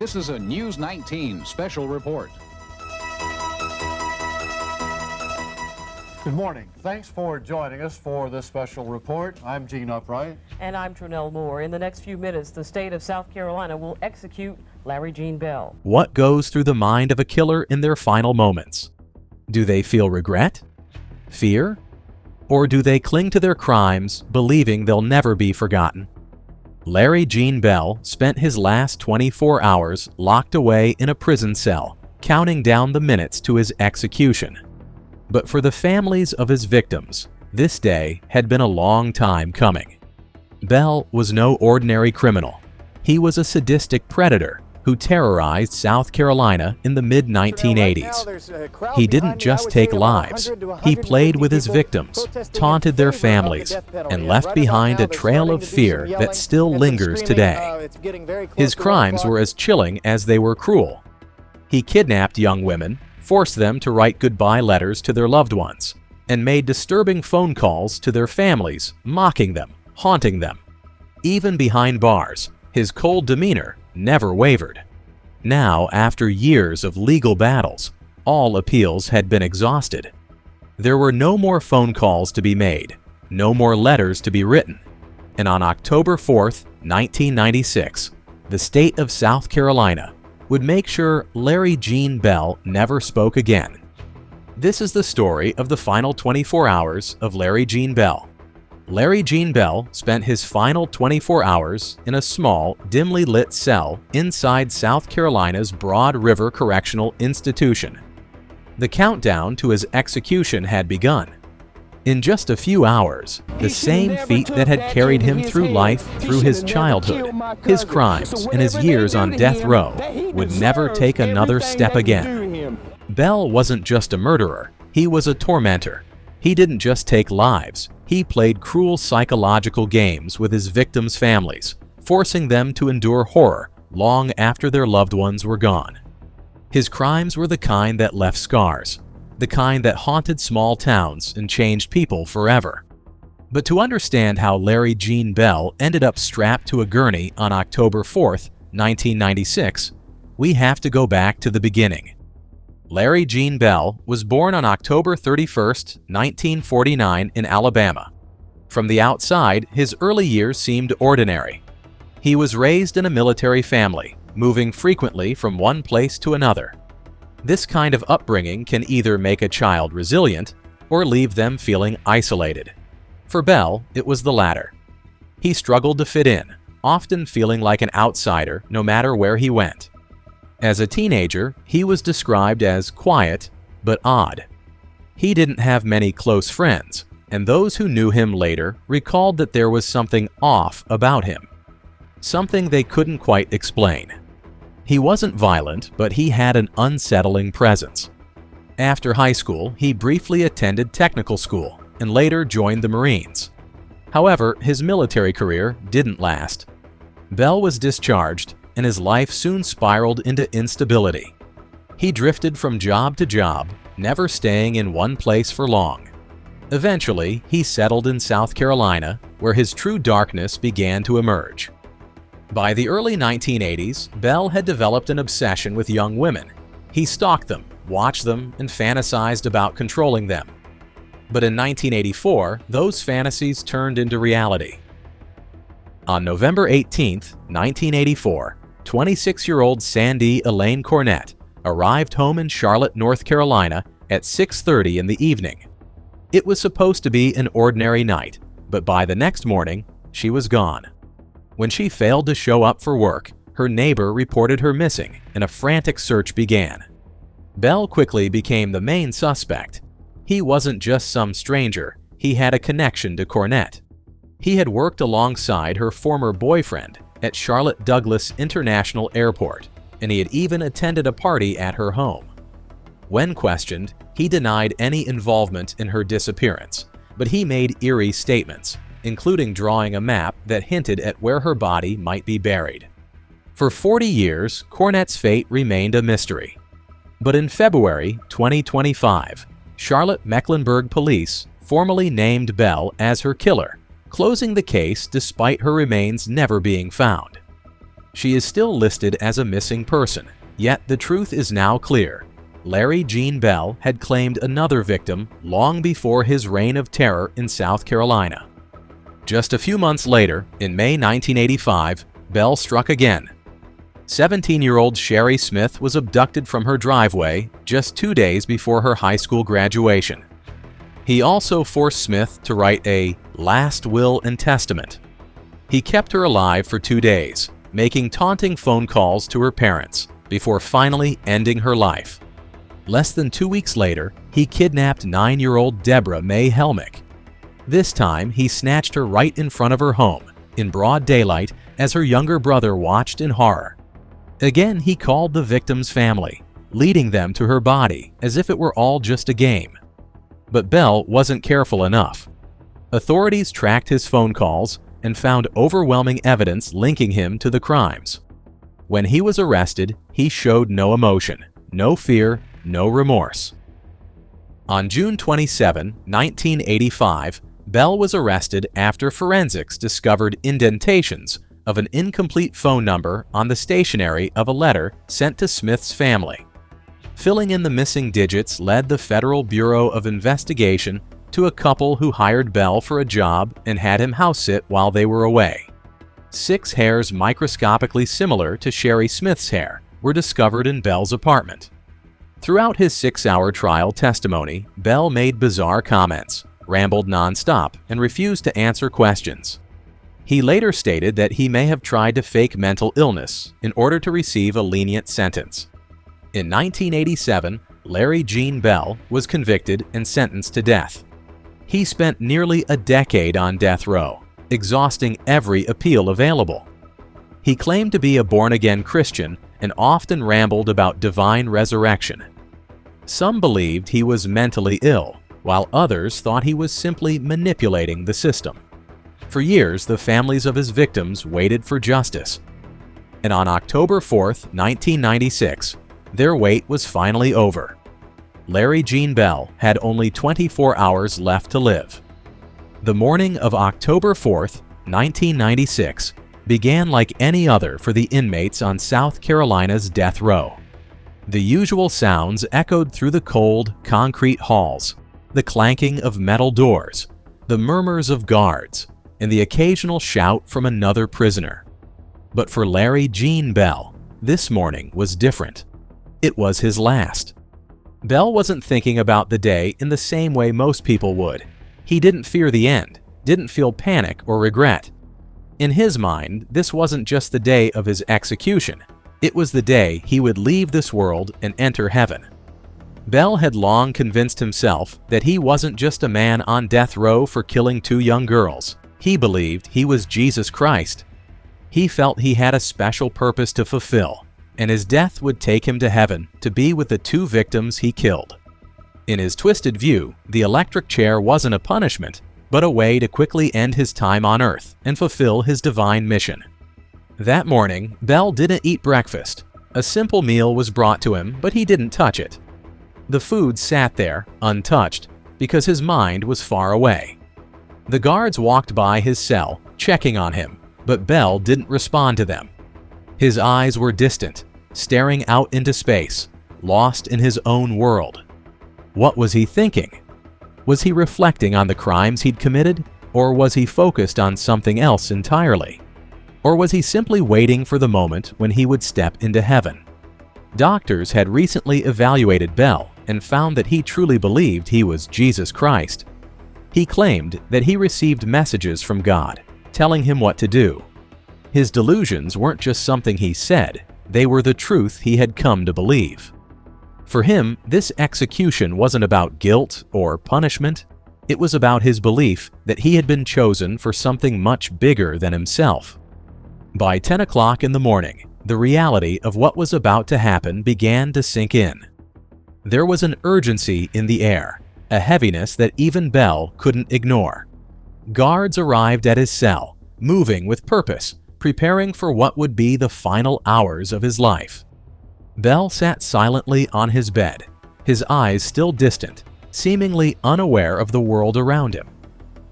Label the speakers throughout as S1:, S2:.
S1: This is a News 19 special report.
S2: Good morning. Thanks for joining us for this special report. I'm Gene Upright.
S3: And I'm Trunell Moore. In the next few minutes, the state of South Carolina will execute Larry Gene Bell.
S4: What goes through the mind of a killer in their final moments? Do they feel regret? Fear? Or do they cling to their crimes, believing they'll never be forgotten? Larry Gene Bell spent his last 24 hours locked away in a prison cell, counting down the minutes to his execution. But for the families of his victims, this day had been a long time coming. Bell was no ordinary criminal. He was a sadistic predator who terrorized South Carolina in the mid-1980s. He didn't just take lives. He played with his victims, taunted their families, and left behind a trail of fear that still lingers today. His crimes were as chilling as they were cruel. He kidnapped young women, forced them to write goodbye letters to their loved ones, and made disturbing phone calls to their families, mocking them, haunting them. Even behind bars, his cold demeanor never wavered. Now, after years of legal battles, all appeals had been exhausted. There were no more phone calls to be made, no more letters to be written, and on October 4th, 1996, the state of South Carolina would make sure Larry Gene Bell never spoke again. This is the story of the final 24 hours of Larry Gene Bell. Larry Gene Bell spent his final 24 hours in a small, dimly lit cell inside South Carolina's Broad River Correctional Institution. The countdown to his execution had begun. In just a few hours, the same feat that had carried him through life, through his childhood, his crimes, and his years on death row would never take another step again. Bell wasn't just a murderer, he was a tormentor. He didn't just take lives, he played cruel psychological games with his victims' families, forcing them to endure horror long after their loved ones were gone. His crimes were the kind that left scars, the kind that haunted small towns and changed people forever. But to understand how Larry Gene Bell ended up strapped to a gurney on October 4th, 1996, we have to go back to the beginning. Larry Gene Bell was born on October 31st, 1949 in Alabama. From the outside, his early years seemed ordinary. He was raised in a military family, moving frequently from one place to another. This kind of upbringing can either make a child resilient or leave them feeling isolated. For Bell, it was the latter. He struggled to fit in, often feeling like an outsider no matter where he went. As a teenager, he was described as quiet but odd. He didn't have many close friends, and those who knew him later recalled that there was something off about him, something they couldn't quite explain. He wasn't violent, but he had an unsettling presence. After high school, he briefly attended technical school and later joined the Marines. However, his military career didn't last. Bell was discharged, and his life soon spiraled into instability. He drifted from job to job, never staying in one place for long. Eventually, he settled in South Carolina, where his true darkness began to emerge. By the early 1980s, Bell had developed an obsession with young women. He stalked them, watched them, and fantasized about controlling them. But in 1984, those fantasies turned into reality. On November 18, 1984, 26-year-old Sandy Elaine Cornett arrived home in Charlotte, North Carolina at 6:30 in the evening. It was supposed to be an ordinary night, but by the next morning, she was gone. When she failed to show up for work, her neighbor reported her missing and a frantic search began. Bell quickly became the main suspect. He wasn't just some stranger, he had a connection to Cornett. He had worked alongside her former boyfriend at Charlotte Douglas International Airport, and he had even attended a party at her home. When questioned, he denied any involvement in her disappearance, but he made eerie statements, including drawing a map that hinted at where her body might be buried. For 40 years, Cornett's fate remained a mystery. But in February 2025, Charlotte Mecklenburg Police formally named Bell as her killer, closing the case despite her remains never being found. She is still listed as a missing person, yet the truth is now clear. Larry Gene Bell had claimed another victim long before his reign of terror in South Carolina. Just a few months later, in May 1985, Bell struck again. 17-year-old Sherry Smith was abducted from her driveway just 2 days before her high school graduation. He also forced Smith to write a last will and testament. He kept her alive for 2 days, making taunting phone calls to her parents before finally ending her life. Less than 2 weeks later, he kidnapped 9-year-old Deborah Mae Helmick. This time, he snatched her right in front of her home, in broad daylight, as her younger brother watched in horror. Again, he called the victim's family, leading them to her body as if it were all just a game. But Bell wasn't careful enough. Authorities tracked his phone calls and found overwhelming evidence linking him to the crimes. When he was arrested, he showed no emotion, no fear, no remorse. On June 27, 1985, Bell was arrested after forensics discovered indentations of an incomplete phone number on the stationery of a letter sent to Smith's family. Filling in the missing digits led the Federal Bureau of Investigation to a couple who hired Bell for a job and had him house-sit while they were away. 6 hairs microscopically similar to Sherry Smith's hair were discovered in Bell's apartment. Throughout his 6-hour trial testimony, Bell made bizarre comments, rambled nonstop, and refused to answer questions. He later stated that he may have tried to fake mental illness in order to receive a lenient sentence. In 1987, Larry Gene Bell was convicted and sentenced to death. He spent nearly a decade on death row, exhausting every appeal available. He claimed to be a born-again Christian and often rambled about divine resurrection. Some believed he was mentally ill, while others thought he was simply manipulating the system. For years, the families of his victims waited for justice. And on October 4, 1996, their wait was finally over. Larry Gene Bell had only 24 hours left to live. The morning of October 4, 1996, began like any other for the inmates on South Carolina's death row. The usual sounds echoed through the cold, concrete halls, the clanking of metal doors, the murmurs of guards, and the occasional shout from another prisoner. But for Larry Gene Bell, this morning was different. It was his last. Bell wasn't thinking about the day in the same way most people would. He didn't fear the end, didn't feel panic or regret. In his mind, this wasn't just the day of his execution. It was the day he would leave this world and enter heaven. Bell had long convinced himself that he wasn't just a man on death row for killing 2 young girls. He believed he was Jesus Christ. He felt he had a special purpose to fulfill, and his death would take him to heaven to be with the 2 victims he killed. In his twisted view, the electric chair wasn't a punishment, but a way to quickly end his time on earth and fulfill his divine mission. That morning, Bell didn't eat breakfast. A simple meal was brought to him, but he didn't touch it. The food sat there, untouched, because his mind was far away. The guards walked by his cell, checking on him, but Bell didn't respond to them. His eyes were distant, staring out into space, lost in his own world. What was he thinking? Was he reflecting on the crimes he'd committed, or was he focused on something else entirely? Or was he simply waiting for the moment when he would step into heaven? Doctors had recently evaluated Bell and found that he truly believed he was Jesus Christ. He claimed that he received messages from God, telling him what to do. His delusions weren't just something he said, they were the truth he had come to believe. For him, this execution wasn't about guilt or punishment. It was about his belief that he had been chosen for something much bigger than himself. By 10 o'clock in the morning, the reality of what was about to happen began to sink in. There was an urgency in the air, a heaviness that even Bell couldn't ignore. Guards arrived at his cell, moving with purpose, preparing for what would be the final hours of his life. Bell sat silently on his bed, his eyes still distant, seemingly unaware of the world around him.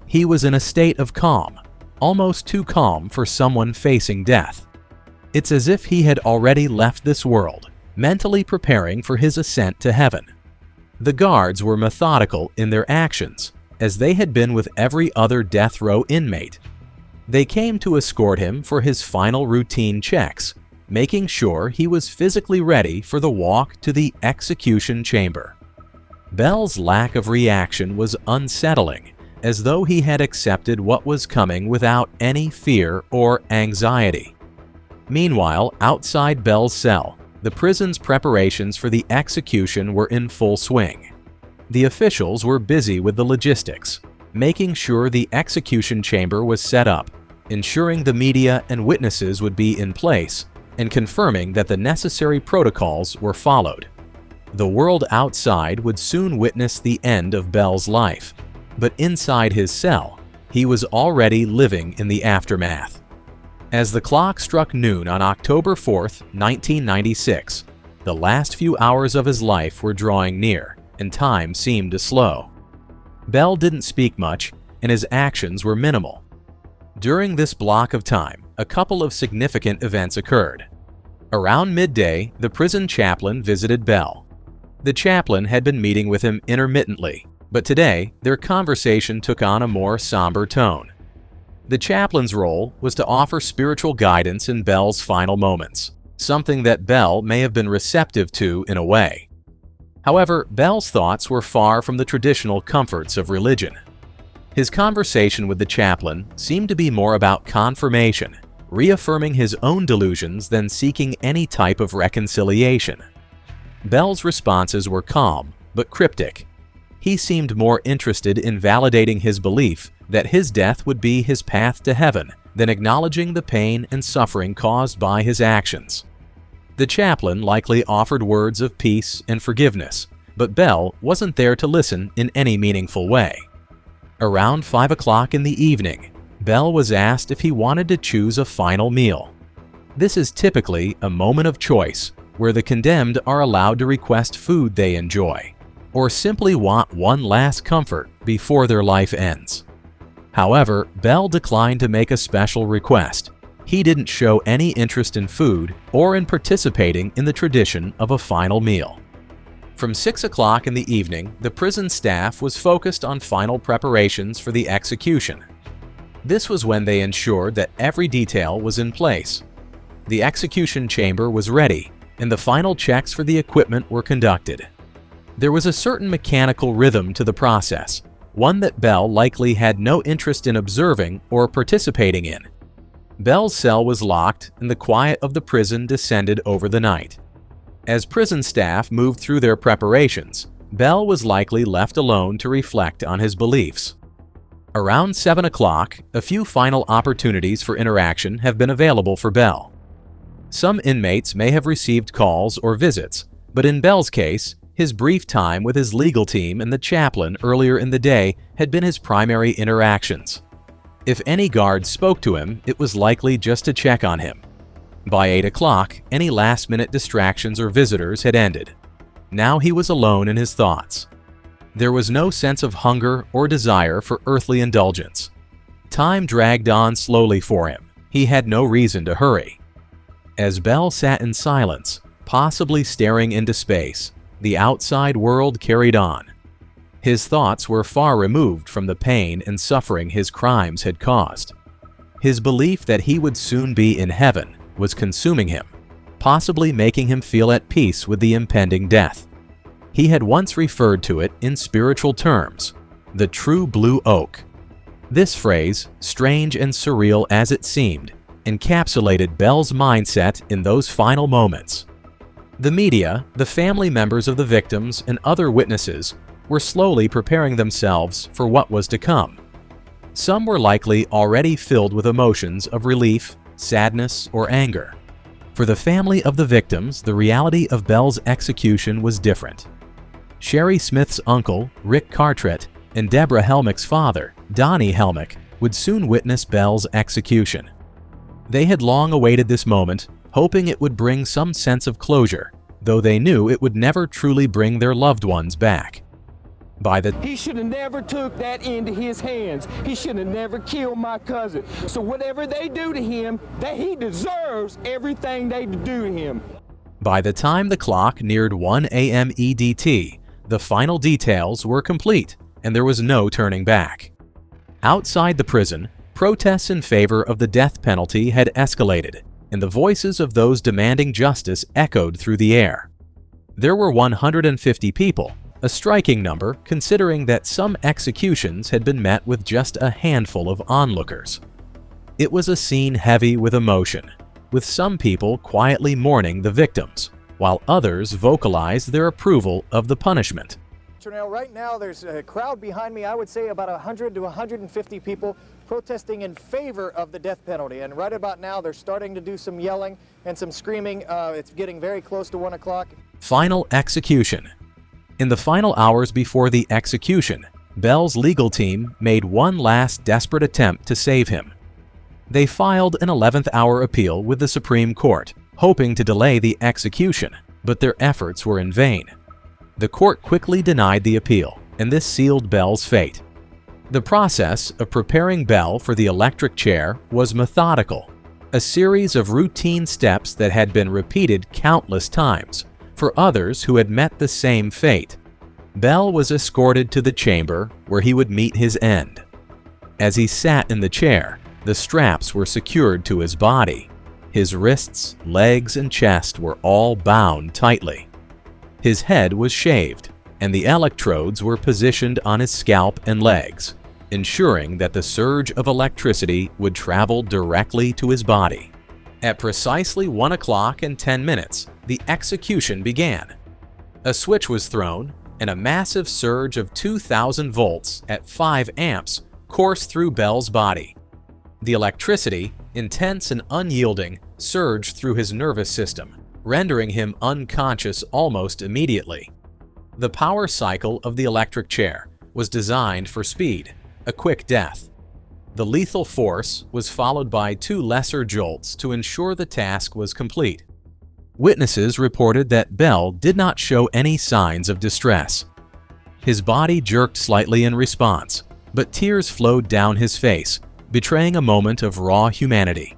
S4: He was in a state of calm, almost too calm for someone facing death. It's as if he had already left this world, mentally preparing for his ascent to heaven. The guards were methodical in their actions, as they had been with every other death row inmate. They came to escort him for his final routine checks, making sure he was physically ready for the walk to the execution chamber. Bell's lack of reaction was unsettling, as though he had accepted what was coming without any fear or anxiety. Meanwhile, outside Bell's cell, the prison's preparations for the execution were in full swing. The officials were busy with the logistics, making sure the execution chamber was set up, ensuring the media and witnesses would be in place, and confirming that the necessary protocols were followed. The world outside would soon witness the end of Bell's life, but inside his cell, he was already living in the aftermath. As the clock struck noon on October 4th, 1996, the last few hours of his life were drawing near, and time seemed to slow. Bell didn't speak much, and his actions were minimal. During this block of time, a couple of significant events occurred. Around midday, the prison chaplain visited Bell. The chaplain had been meeting with him intermittently, but today their conversation took on a more somber tone. The chaplain's role was to offer spiritual guidance in Bell's final moments, something that Bell may have been receptive to in a way. However, Bell's thoughts were far from the traditional comforts of religion. His conversation with the chaplain seemed to be more about confirmation, reaffirming his own delusions than seeking any type of reconciliation. Bell's responses were calm but cryptic. He seemed more interested in validating his belief that his death would be his path to heaven than acknowledging the pain and suffering caused by his actions. The chaplain likely offered words of peace and forgiveness, but Bell wasn't there to listen in any meaningful way. Around 5 o'clock in the evening, Bell was asked if he wanted to choose a final meal. This is typically a moment of choice where the condemned are allowed to request food they enjoy, or simply want one last comfort before their life ends. However, Bell declined to make a special request. He didn't show any interest in food or in participating in the tradition of a final meal. From 6 o'clock in the evening, the prison staff was focused on final preparations for the execution. This was when they ensured that every detail was in place. The execution chamber was ready, and the final checks for the equipment were conducted. There was a certain mechanical rhythm to the process, one that Bell likely had no interest in observing or participating in. Bell's cell was locked, and the quiet of the prison descended over the night. As prison staff moved through their preparations, Bell was likely left alone to reflect on his beliefs. Around 7 o'clock, a few final opportunities for interaction have been available for Bell. Some inmates may have received calls or visits, but in Bell's case, his brief time with his legal team and the chaplain earlier in the day had been his primary interactions. If any guard spoke to him, it was likely just to check on him. By 8 o'clock, any last-minute distractions or visitors had ended. Now he was alone in his thoughts. There was no sense of hunger or desire for earthly indulgence. Time dragged on slowly for him. He had no reason to hurry. As Bell sat in silence, possibly staring into space, the outside world carried on. His thoughts were far removed from the pain and suffering his crimes had caused. His belief that he would soon be in heaven was consuming him, possibly making him feel at peace with the impending death. He had once referred to it in spiritual terms, the true blue oak. This phrase, strange and surreal as it seemed, encapsulated Bell's mindset in those final moments. The media, the family members of the victims, and other witnesses were slowly preparing themselves for what was to come. Some were likely already filled with emotions of relief, sadness, or anger. For the family of the victims, the reality of Bell's execution was different. Sherry Smith's uncle, Rick Cartret, and Deborah Helmick's father, Donnie Helmick, would soon witness Bell's execution. They had long awaited this moment, hoping it would bring some sense of closure, though they knew it would never truly bring their loved ones back.
S5: He should have never took that into his hands. He should have never killed my cousin. So whatever they do to him, that he deserves everything they do to him.
S4: By the time the clock neared 1 a.m. EDT, the final details were complete, and there was no turning back. Outside the prison, protests in favor of the death penalty had escalated, and the voices of those demanding justice echoed through the air. There were 150 people, a striking number considering that some executions had been met with just a handful of onlookers. It was a scene heavy with emotion, with some people quietly mourning the victims, while others vocalized their approval of the punishment.
S6: Right now there's a crowd behind me, I would say about 100 to 150 people protesting in favor of the death penalty. And right about now they're starting to do some yelling and some screaming. It's getting very close to 1 o'clock.
S4: Final execution. In the final hours before the execution, Bell's legal team made one last desperate attempt to save him. They filed an 11th hour appeal with the Supreme Court, hoping to delay the execution, but their efforts were in vain. The court quickly denied the appeal, and this sealed Bell's fate. The process of preparing Bell for the electric chair was methodical, a series of routine steps that had been repeated countless times. For others who had met the same fate, Bell was escorted to the chamber where he would meet his end. As he sat in the chair, the straps were secured to his body. His wrists, legs, and chest were all bound tightly. His head was shaved, and the electrodes were positioned on his scalp and legs, ensuring that the surge of electricity would travel directly to his body. At precisely 1 o'clock and 10 minutes, the execution began. A switch was thrown, and a massive surge of 2,000 volts at 5 amps coursed through Bell's body. The electricity, intense and unyielding, surged through his nervous system, rendering him unconscious almost immediately. The power cycle of the electric chair was designed for speed, a quick death. The lethal force was followed by 2 lesser jolts to ensure the task was complete. Witnesses reported that Bell did not show any signs of distress. His body jerked slightly in response, but tears flowed down his face, betraying a moment of raw humanity.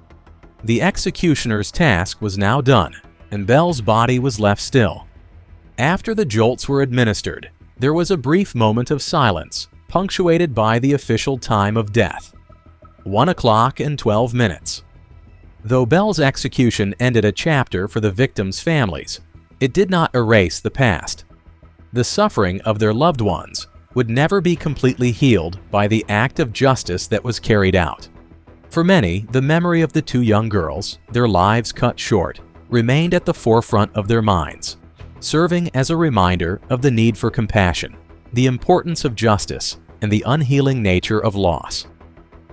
S4: The executioner's task was now done, and Bell's body was left still. After the jolts were administered, there was a brief moment of silence, punctuated by the official time of death. 1 o'clock and 12 minutes. Though Bell's execution ended a chapter for the victims' families, it did not erase the past. The suffering of their loved ones would never be completely healed by the act of justice that was carried out. For many, the memory of the 2 young girls, their lives cut short, remained at the forefront of their minds, serving as a reminder of the need for compassion, the importance of justice, and the unhealing nature of loss.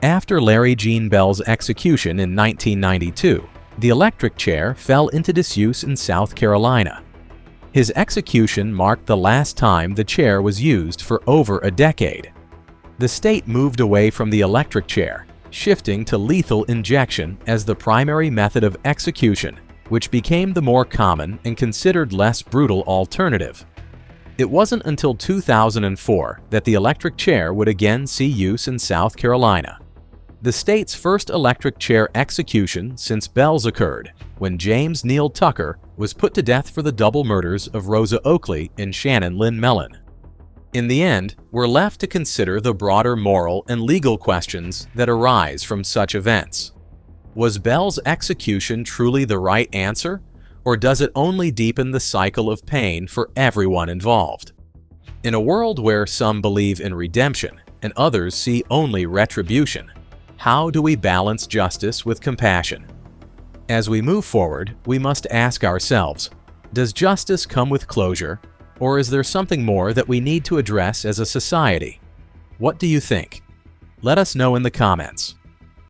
S4: After Larry Gene Bell's execution in 1992, the electric chair fell into disuse in South Carolina. His execution marked the last time the chair was used for over a decade. The state moved away from the electric chair, shifting to lethal injection as the primary method of execution, which became the more common and considered less brutal alternative. It wasn't until 2004 that the electric chair would again see use in South Carolina. The state's first electric chair execution since Bell's occurred, when James Neal Tucker was put to death for the double murders of Rosa Oakley and Shannon Lynn Mellon. In the end, we're left to consider the broader moral and legal questions that arise from such events. Was Bell's execution truly the right answer, or does it only deepen the cycle of pain for everyone involved? In a world where some believe in redemption and others see only retribution, how do we balance justice with compassion? As we move forward, we must ask ourselves, does justice come with closure, or is there something more that we need to address as a society? What do you think? Let us know in the comments.